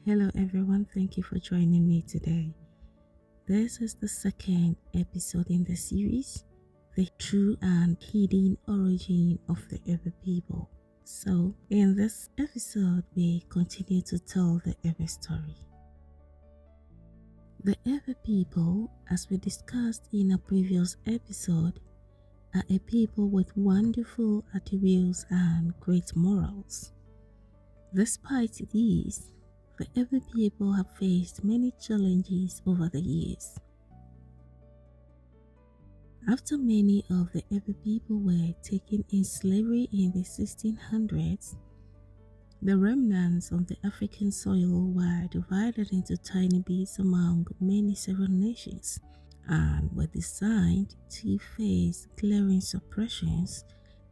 Hello, everyone. Thank you for joining me today. This is the second episode in the series, The True and Hidden Origin of the Ewe People. So, in this episode, we continue to tell the Ewe story. The Ewe people, as we discussed in a previous episode, are a people with wonderful attributes and great morals. Despite these, the Ewe people have faced many challenges over the years. After many of the Ewe people were taken in slavery in the 1600s, the remnants of the African soil were divided into tiny bits among many several nations and were designed to face glaring suppressions,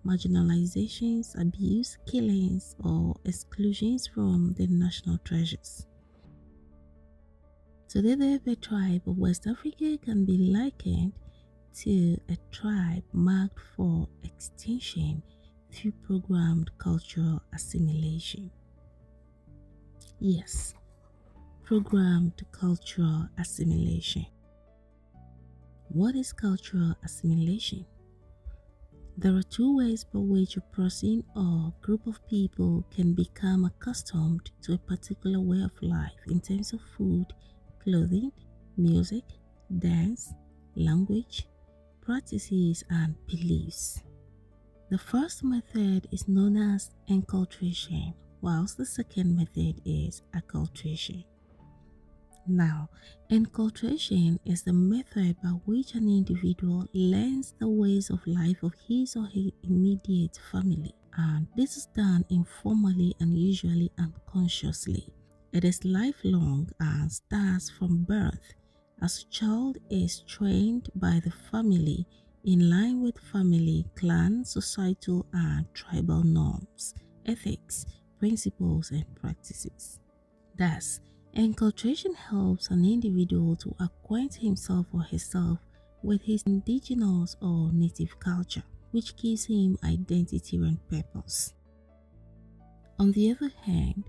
marginalizations, abuse, killings, or exclusions from the national treasures. Today, the Ewe tribe of West Africa can be likened to a tribe marked for extinction through programmed cultural assimilation. Yes, programmed cultural assimilation. What is cultural assimilation? There are two ways by which a person or group of people can become accustomed to a particular way of life in terms of food, clothing, music, dance, language, practices, and beliefs. The first method is known as enculturation, whilst the second method is acculturation. Now, enculturation is the method by which an individual learns the ways of life of his or her immediate family, and this is done informally and usually unconsciously. It is lifelong and starts from birth, as a child is trained by the family in line with family, clan, societal, and tribal norms, ethics, principles, and practices. Thus, enculturation helps an individual to acquaint himself or herself with his indigenous or native culture, which gives him identity and purpose. On the other hand,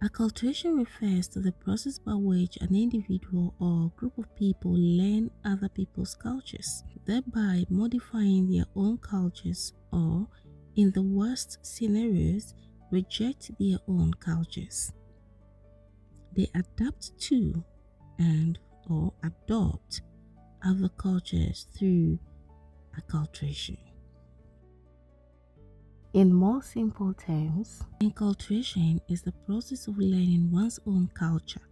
acculturation refers to the process by which an individual or group of people learn other people's cultures, thereby modifying their own cultures or, in the worst scenarios, reject their own cultures. They adapt to and or adopt other cultures through acculturation. In more simple terms, enculturation is the process of learning one's own culture,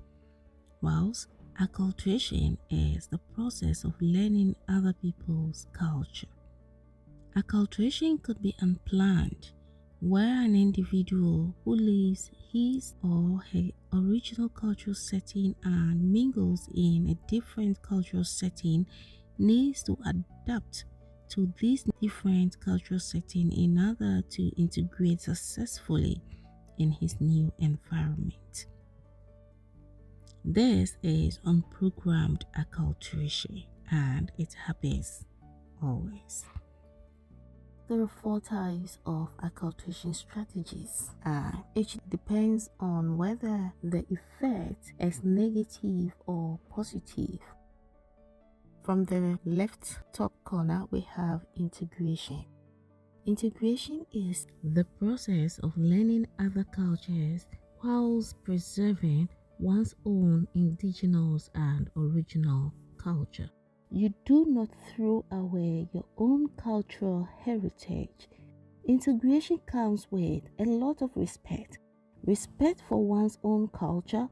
whilst acculturation is the process of learning other people's culture. Acculturation could be unplanned, where an individual who leaves his or her original cultural setting and mingles in a different cultural setting needs to adapt to this different cultural setting in order to integrate successfully in his new environment. This is unprogrammed acculturation and it happens always. There are four types of acculturation strategies, and each depends on whether the effect is negative or positive. From the left top corner, we have integration. Integration is the process of learning other cultures whilst preserving one's own indigenous and original culture. You do not throw away your own cultural heritage. Integration comes with a lot of respect. Respect for one's own culture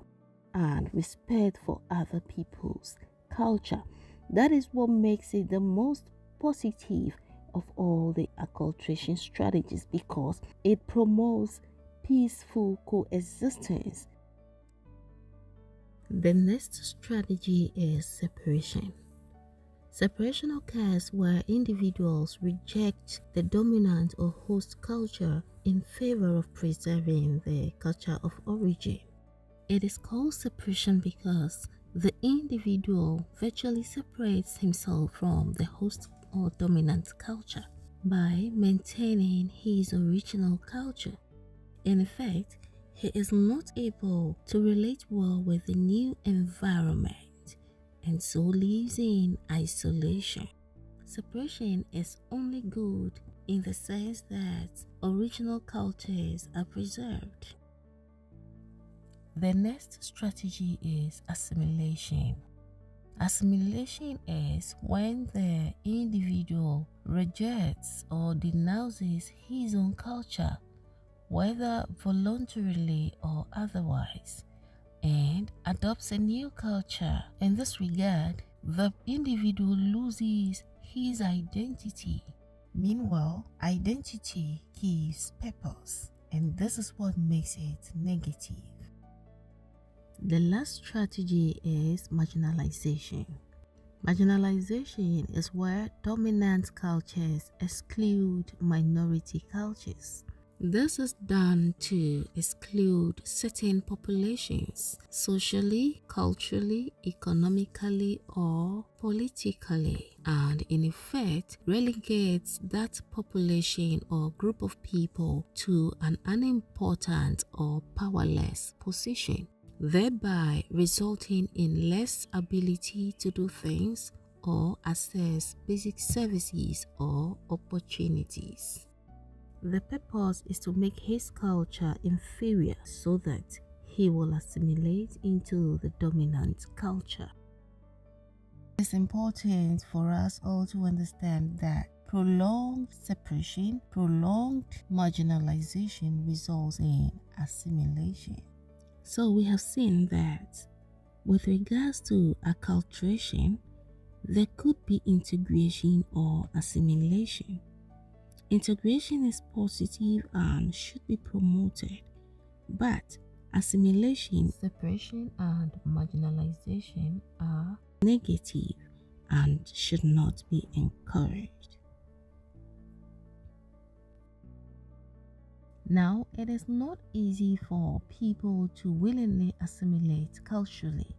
and respect for other people's culture. That is what makes it the most positive of all the acculturation strategies because it promotes peaceful coexistence. The next strategy is separation. Separation occurs where individuals reject the dominant or host culture in favor of preserving their culture of origin. It is called separation because the individual virtually separates himself from the host or dominant culture by maintaining his original culture. In effect, he is not able to relate well with the new environment and so lives in isolation. Separation is only good in the sense that original cultures are preserved. The next strategy is assimilation. Assimilation is when the individual rejects or denounces his own culture, whether voluntarily or otherwise, and adopts a new culture. In this regard, the individual loses his identity. Meanwhile, identity gives purpose, and this is what makes it negative. The last strategy is marginalization. Marginalization is where dominant cultures exclude minority cultures. This is done to exclude certain populations socially, culturally, economically, or politically, and in effect relegates that population or group of people to an unimportant or powerless position, thereby resulting in less ability to do things or access basic services or opportunities. The purpose is to make his culture inferior so that he will assimilate into the dominant culture. It's important for us all to understand that prolonged separation, prolonged marginalization results in assimilation. So we have seen that with regards to acculturation, there could be integration or assimilation. Integration is positive and should be promoted, but assimilation, separation, and marginalization are negative and should not be encouraged. Now, it is not easy for people to willingly assimilate culturally.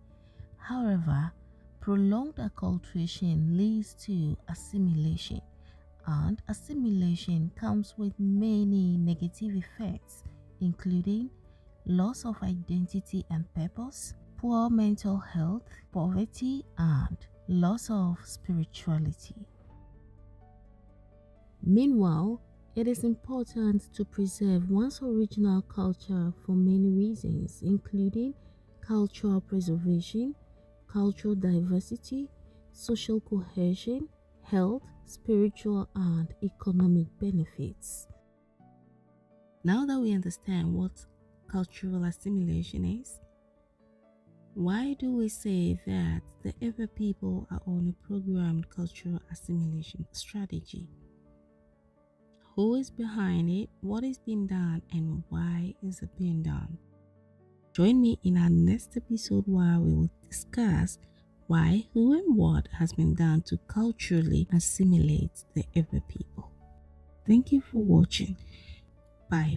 However, prolonged acculturation leads to assimilation, and assimilation comes with many negative effects, including loss of identity and purpose, poor mental health, poverty, and loss of spirituality. Meanwhile, it is important to preserve one's original culture for many reasons, including cultural preservation, cultural diversity, social cohesion, health, spiritual, and economic benefits. Now that we understand what cultural assimilation is, why do we say that the Ewe people are on a programmed cultural assimilation strategy? Who is behind it? What is being done? And why is it being done? Join me in our next episode where we will discuss why, who, and what has been done to culturally assimilate the Ewe people. Thank you for watching. Bye.